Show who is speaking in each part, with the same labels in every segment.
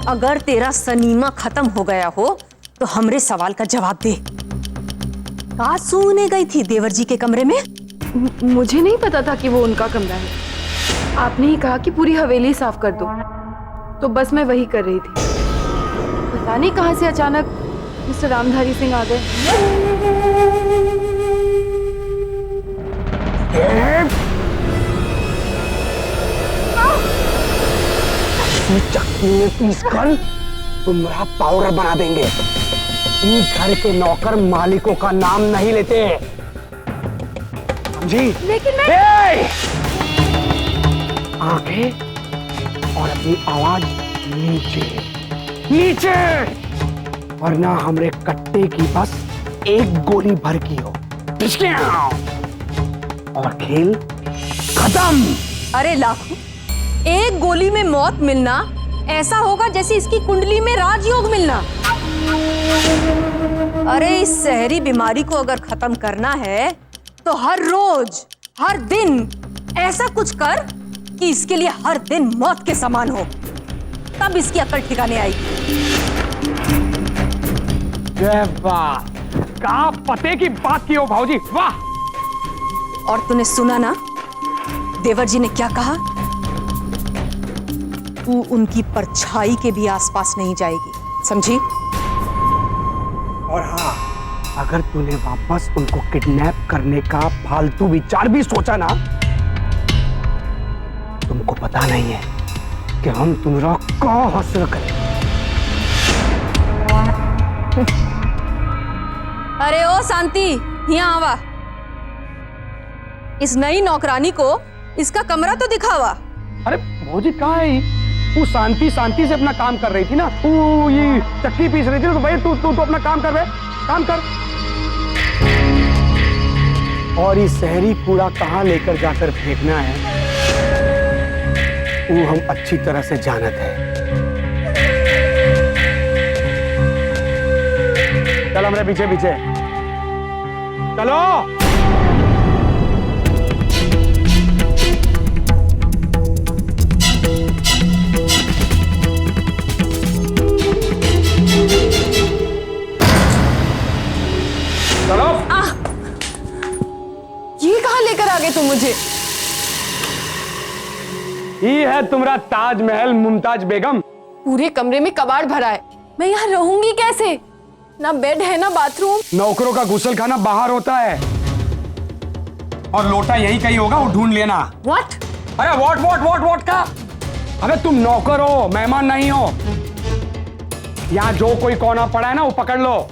Speaker 1: अगर तेरा सनीमा खत्म हो गया हो तो हमरे सवाल का जवाब दे। कहाँ सोने गई थी देवर जी के कमरे में?
Speaker 2: मुझे नहीं पता था कि वो उनका कमरा है। आपने ही कहा कि पूरी हवेली साफ कर दो, तो बस मैं वही कर रही थी। पता नहीं कहां से अचानक मिस्टर रामधारी सिंह आ गए।
Speaker 3: चक्की में पीसकर तुम्हारा पाउडर बना देंगे। इस घर के नौकर मालिकों का नाम नहीं लेते, समझी?
Speaker 2: लेकिन मैं
Speaker 3: आंखें और अपनी आवाज नीचे नीचे, वरना हमरे कट्टे की बस एक गोली भर की हो और खेल खत्म।
Speaker 1: अरे लाखू, एक गोली में मौत मिलना ऐसा होगा जैसे इसकी कुंडली में राजयोग मिलना। अरे इस शहरी बीमारी को अगर खत्म करना है तो हर रोज हर दिन ऐसा कुछ कर कि इसके लिए हर दिन मौत के समान हो, तब इसकी अकल ठिकाने आएगी।
Speaker 3: वाह, क्या पते की बात की हो भाऊजी, वाह।
Speaker 1: और तूने सुना ना देवर जी ने क्या कहा? तू उनकी परछाई के भी आसपास नहीं जाएगी, समझी?
Speaker 3: और हाँ, अगर तूने वापस उनको किडनैप करने का फालतू विचार भी सोचा ना, तुमको पता नहीं है कि हम तुम्हारा क्या हासिल करें।
Speaker 1: अरे ओ शांति, यहाँ आवा। इस नई नौकरानी को इसका कमरा तो दिखावा।
Speaker 3: अरे भौजी कहाँ है? वो शांति शांति से अपना काम कर रही थी ना, वो ये चक्की पीस रही थी ना, तो भाई तू तू तो अपना काम कर बे, काम कर। और ये शहरी कूड़ा कहाँ लेकर जाकर फेंकना है वो हम अच्छी तरह से जानते हैं। चल हमारे पीछे पीछे चलो। चलो।
Speaker 2: ये कहाँ लेकर आ गए तुम मुझे?
Speaker 3: ये है तुम्हारा ताजमहल मुमताज बेगम।
Speaker 2: पूरे कमरे में कबाड़ भरा है, मैं यहाँ रहूंगी कैसे? ना बेड है ना बाथरूम।
Speaker 3: नौकरों का गुसल खाना बाहर होता है और लोटा यही कहीं होगा, वो ढूंढ लेना।
Speaker 2: व्हाट?
Speaker 3: अरे व्हाट व्हाट व्हाट व्हाट का? अबे तुम नौकर हो, मेहमान नहीं हो। यहाँ जो कोई कोना पड़ा है ना वो पकड़ लो,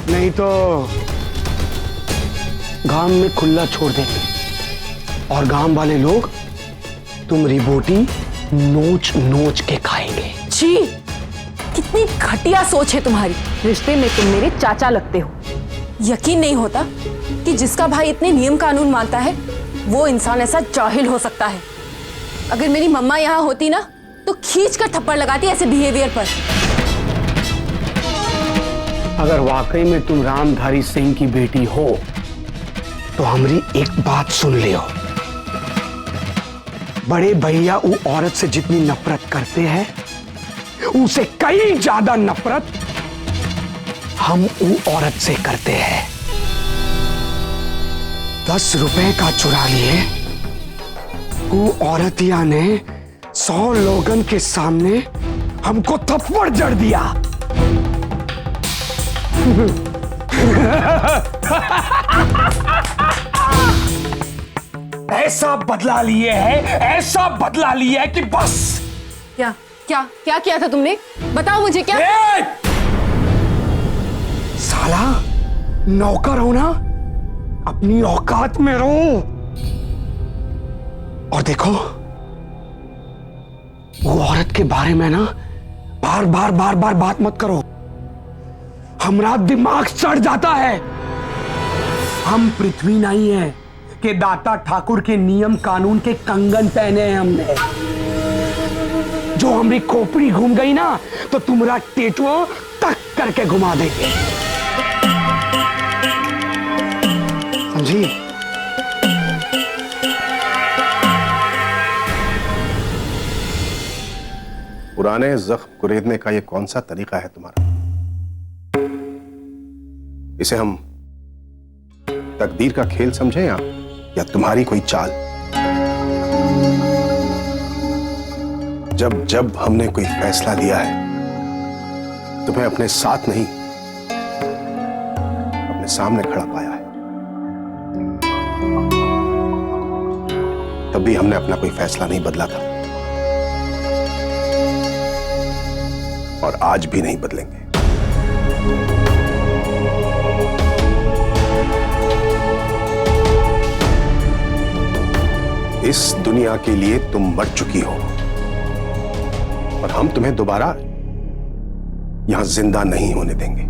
Speaker 3: नहीं तो गांव में खुला छोड़ देंगे और गांव वाले लोग तुम्हारी बोटी नोच नोच के खाएंगे।
Speaker 2: छी, कितनी घटिया सोच है तुम्हारी। रिश्ते में तुम मेरे चाचा लगते हो। यकीन नहीं होता कि जिसका भाई इतने नियम कानून मानता है वो इंसान ऐसा जाहिल हो सकता है। अगर मेरी मम्मा यहाँ होती ना तो खींच कर थप्पड़ लगाती ऐसे बिहेवियर पर।
Speaker 3: अगर वाकई में तुम रामधारी सिंह की बेटी हो तो हमारी एक बात सुन लियो। बड़े भैया वो औरत से जितनी नफरत करते हैं उसे कई ज्यादा नफरत हम वो औरत से करते हैं। 10 रुपए का चुरा लिए वो औरतिया ने 100 लोगन के सामने हमको थप्पड़ जड़ दिया। ऐसा बदला लिए है, ऐसा बदला लिया है कि बस।
Speaker 2: क्या क्या क्या किया था तुमने? बताओ मुझे क्या।
Speaker 3: साला नौकर हो ना, अपनी औकात में रहो। और देखो वो औरत के बारे में ना बार बार बार बार बात मत करो, हमारा दिमाग सड़ जाता है। हम पृथ्वी नहीं है कि दाता ठाकुर के नियम कानून के कंगन पहने हैं हमने। जो हमारी खोपड़ी घूम गई ना तो तुम्हारा टेटुआ तक करके घुमा देंगे, समझी?
Speaker 4: पुराने जख्म कुरेदने का ये कौन सा तरीका है तुम्हारा? इसे हम तकदीर का खेल समझे या तुम्हारी कोई चाल? जब जब हमने कोई फैसला लिया है तुम्हें अपने साथ नहीं अपने सामने खड़ा पाया है, तब भी हमने अपना कोई फैसला नहीं बदला था और आज भी नहीं बदलेंगे। इस दुनिया के लिए तुम मर चुकी हो और हम तुम्हें दोबारा यहां जिंदा नहीं होने देंगे।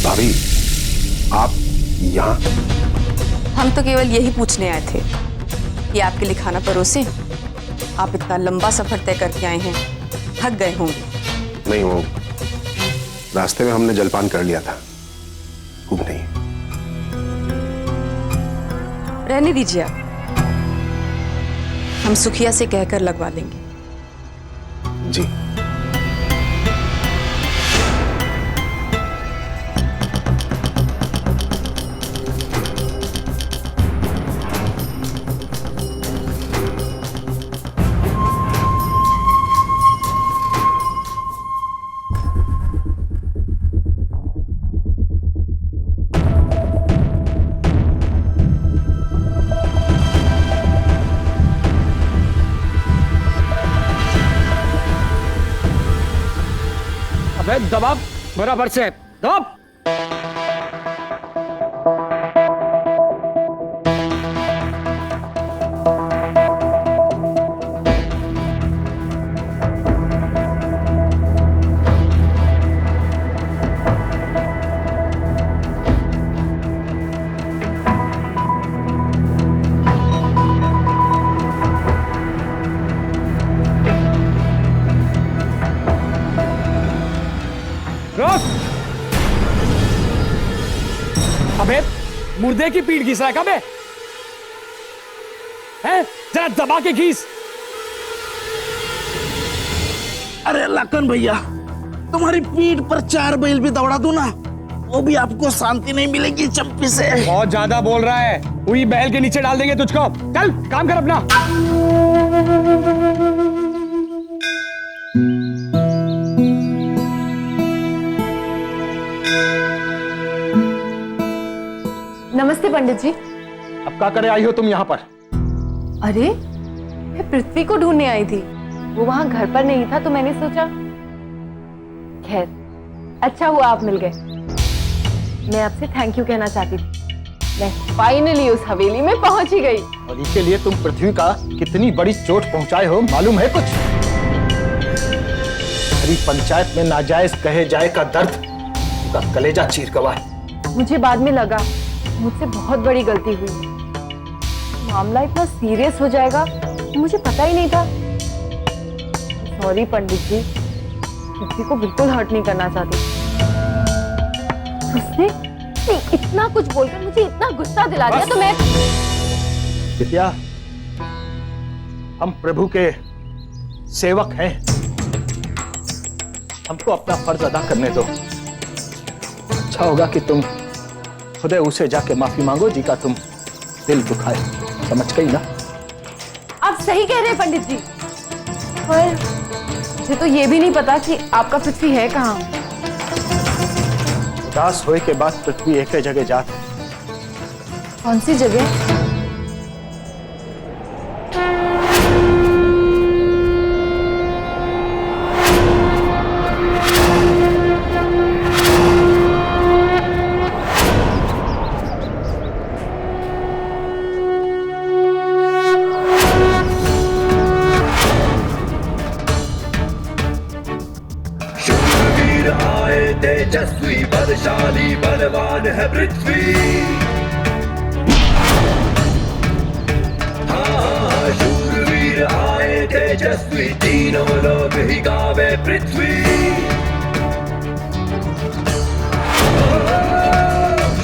Speaker 4: भाभी, आप यहाँ?
Speaker 1: हम तो केवल यही पूछने आए थे कि आपके लिए खाना परोसें। आप इतना लंबा सफर तय करके आए हैं, थक गए होंगे।
Speaker 4: नहीं, वो रास्ते में हमने जलपान कर लिया था, भूख नहीं।
Speaker 1: रहने दीजिए, आप हम सुखिया से कहकर लगवा देंगे।
Speaker 4: जी।
Speaker 3: दबाव बराबर से दबाव। अबे मुर्दे की पीठ घिस रहा है कबे? हैं? जरा दबा के घिस।
Speaker 5: अरे लखन भैया, तुम्हारी पीठ पर 4 बैल भी दौड़ा दूं ना, वो भी आपको शांति नहीं मिलेगी चंपी से।
Speaker 3: बहुत ज्यादा बोल रहा है, वही बैल के नीचे डाल देंगे तुझको। चल काम कर अपना।
Speaker 2: नमस्ते पंडित जी।
Speaker 6: अब क्या करे आई हो तुम यहाँ पर?
Speaker 2: अरे मैं पृथ्वी को ढूंढने आई थी, वो वहां घर पर नहीं था तो मैंने सोचा, खैर अच्छा हुआ आप मिल गए। मैं आपसे थैंक यू कहना चाहती थी। मैं फाइनली उस हवेली में पहुंच ही गई।
Speaker 6: और इसके लिए तुम पृथ्वी का कितनी बड़ी चोट पहुंचाए हो मालूम है कुछ? हरी पंचायत में नाजायज कहे जाए का दर्द का कलेजा चीर गवा है।
Speaker 2: मुझे बाद में लगा मुझसे बहुत बड़ी गलती हुई, मामला इतना सीरियस हो जाएगा मुझे पता ही नहीं था। सॉरी पंडित जी, किसी को बिल्कुल हर्ट नहीं करना चाहती। उसने इतना कुछ बोलकर मुझे इतना गुस्सा दिला दिया तो मैं।
Speaker 6: विद्या, हम प्रभु के सेवक हैं, हमको अपना फर्ज अदा करने दो। अच्छा होगा कि तुम खुद उसे जाके माफी मांगो जी का तुम दिल दुखाए, समझ गई ना?
Speaker 2: आप सही कह रहे हैं पंडित जी, पर मुझे तो ये भी नहीं पता कि आपका पृथ्वी है कहाँ।
Speaker 6: उदास होए के बाद पृथ्वी एक जगह जात।
Speaker 2: कौन सी जगह?
Speaker 7: है पृथ्वी। हाँ, शूरवीर आए तेजस्वी, तीनों लोग ही गावे पृथ्वी।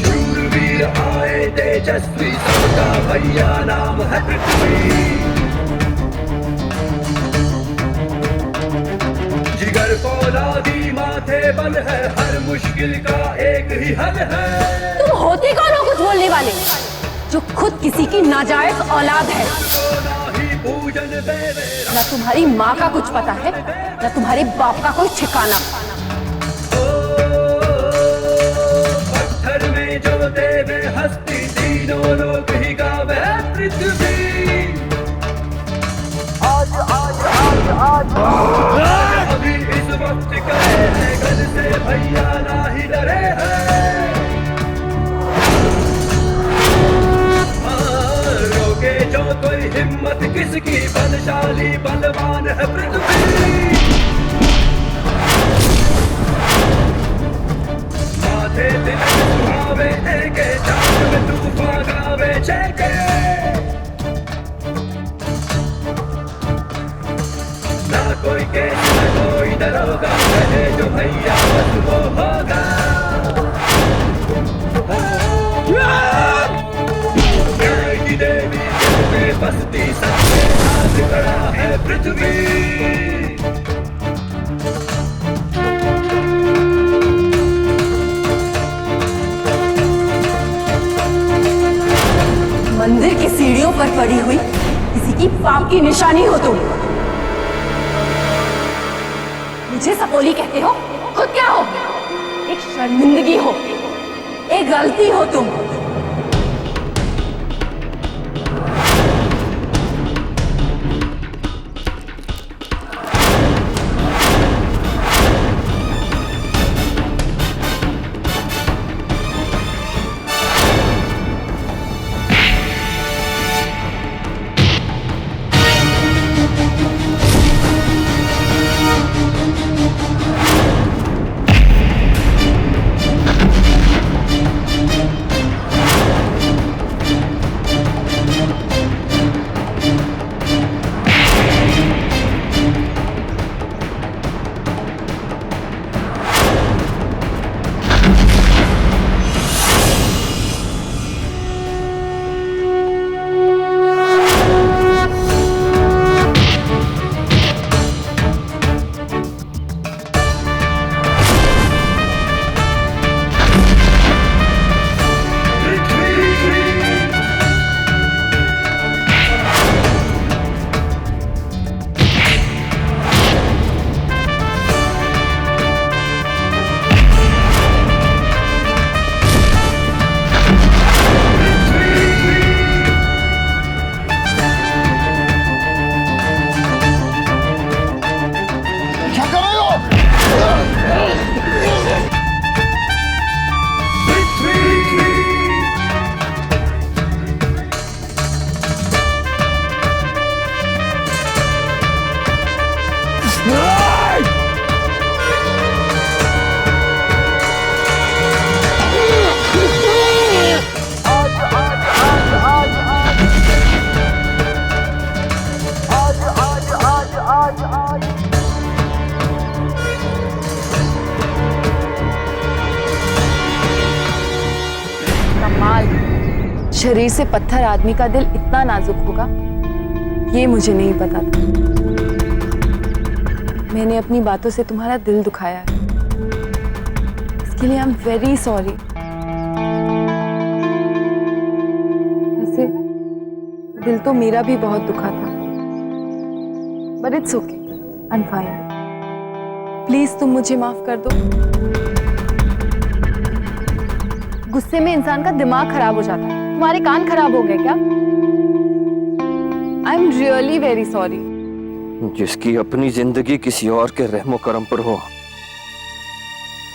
Speaker 7: शूरवीर आए तेजस्वी, सबका भैया नाम है पृथ्वी। जिगर फौलादी माथे बल है, हर मुश्किल का एक ही हल है।
Speaker 2: तुम होते कौन हो कुछ बोलने वाले, जो खुद किसी की नाजायज औलाद है? न तुम्हारी माँ का कुछ पता है, न तुम्हारे बाप का कोई ठिकाना।
Speaker 7: पत्थर में जो देवे हस्ती, तीनों लोग ही गावे पृथ्वी। अभी इस वक्त कहे हैं गल से भैया ना ही डरे हैं। रोके जो कोई हिम्मत किसकी, बलशाली बलवान है पृथ्वी। माथे दिल सुहावे देखे, चांद में तूफान गावे चेके। ना कोई केस ना कोई दरोगा, कहे जो भैया बस वो होगा। न्याय की देवी दिल में बसती, सबके साथ खड़ा है पृथ्वी।
Speaker 2: मंदिर की सीढ़ियों पर पड़ी हुई किसी की पाप की निशानी हो तुम। मुझे सपोली कहते हो, खुद क्या हो? एक शर्मिंदगी हो, एक गलती हो तुम। शरीर से पत्थर आदमी का दिल इतना नाजुक होगा, ये मुझे नहीं पता था। मैंने अपनी बातों से तुम्हारा दिल दुखाया है, इसके लिए आई एम वेरी सॉरी। वैसे दिल तो मेरा भी बहुत दुखा था, but it's okay, I am fine. Please तुम मुझे माफ कर दो। गुस्से में इंसान का दिमाग खराब हो जाता है। तुम्हारे कान खराब हो गए क्या? I am really very sorry.
Speaker 6: जिसकी अपनी जिंदगी किसी और के रहमो करम पर हो,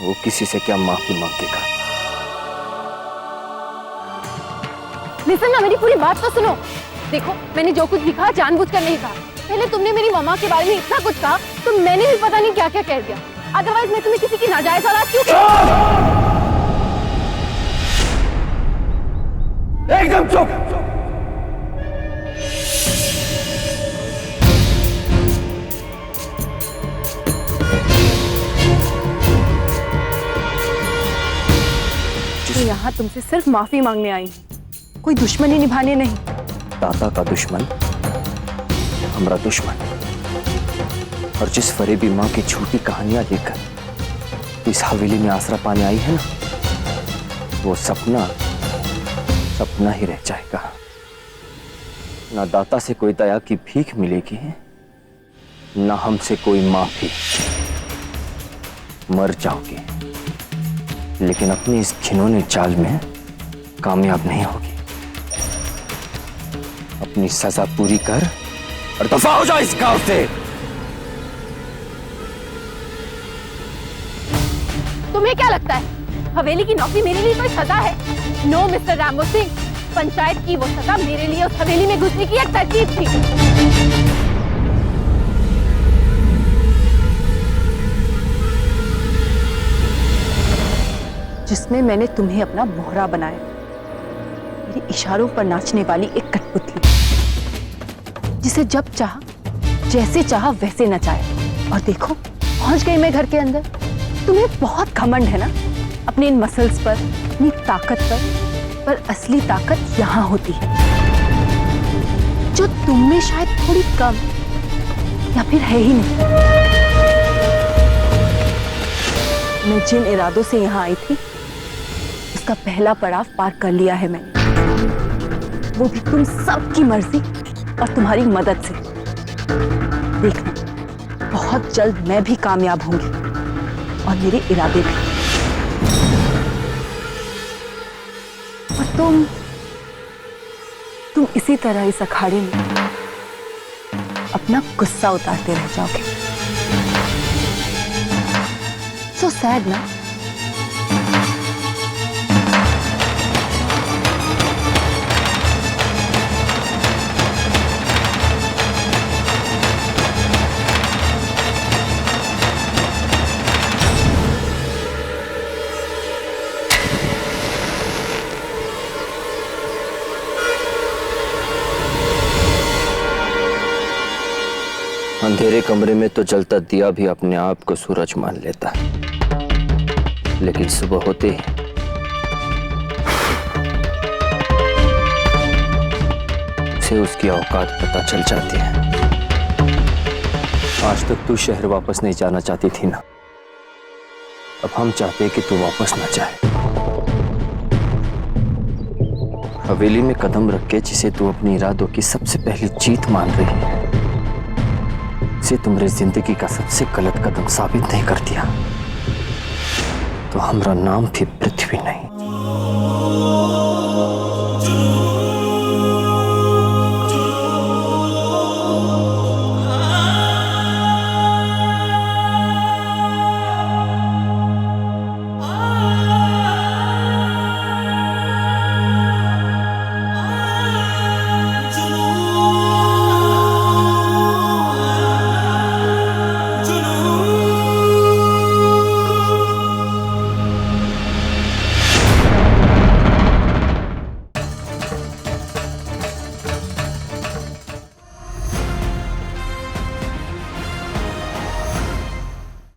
Speaker 6: वो किसी से क्या माफी मांगेगा?
Speaker 2: लिसन ना, मेरी पूरी बात तो सुनो। देखो, मैंने जो कुछ भी कहा जानबूझकर नहीं कहा। पहले तुमने मेरी मम्मा के बारे में इतना कुछ कहा, तो मैंने भी पता नहीं क्या क्या कह दिया। अदरवाइज मैं तुम्हें किसी की नाजायज औलाद क्यों
Speaker 3: एकदम चुप।
Speaker 2: मैं यहाँ तुमसे सिर्फ माफी मांगने आई हूँ, कोई दुश्मनी निभाने नहीं।
Speaker 6: दाता का दुश्मन हमारा दुश्मन। और जिस फरेबी माँ की झूठी कहानियां लेकर इस हवेली में आसरा पाने आई है ना, वो सपना सपना ही रह जाएगा। ना दाता से कोई दया की भीख मिलेगी, ना हमसे कोई माफी। मर जाओगी, लेकिन अपनी इस घिनौने चाल में कामयाब नहीं होगी। अपनी सजा पूरी कर और दफा हो जाओ इस गांव से।
Speaker 2: तुम्हें क्या लगता है हवेली की नौकरी मेरे लिए कोई सजा है? नो मिस्टर रामो सिंह, पंचायत की वो सजा मेरे लिए उस हवेली में घुसने की एक तरकीब थी। जिसमें मैंने तुम्हें अपना मोहरा बनाया, मेरे इशारों पर नाचने वाली एक कठपुतली, जिसे जब चाहा जैसे चाहा वैसे नचाया। और देखो पहुंच गई मैं घर के अंदर। तुम्हें बहुत घमंड है ना अपने इन मसल्स पर, अपनी ताकत पर असली ताकत यहाँ होती है, जो तुम में शायद थोड़ी कम या फिर है ही नहीं। मैं जिन इरादों से यहाँ आई थी, उसका पहला पड़ाव पार कर लिया है मैंने, वो भी तुम सबकी मर्जी और तुम्हारी मदद से। देखना बहुत जल्द मैं भी कामयाब होंगी और मेरे इरादे भी। और तुम इसी तरह इस अखाड़े में अपना गुस्सा उतारते रह जाओगे। सो सैड ना?
Speaker 6: अंधेरे कमरे में तो जलता दिया भी अपने आप को सूरज मान लेता है, लेकिन सुबह होते ही उसे उसकी औकात पता चल जाती है। आज तक तू शहर वापस नहीं जाना चाहती थी ना, अब हम चाहते हैं कि तू वापस ना जाए। हवेली में कदम रख के जिसे तू अपनी इरादों की सबसे पहली जीत मान रही है, से तुम्हारी जिंदगी का सबसे गलत कदम साबित नहीं कर दिया, तो हमारा नाम भी पृथ्वी नहीं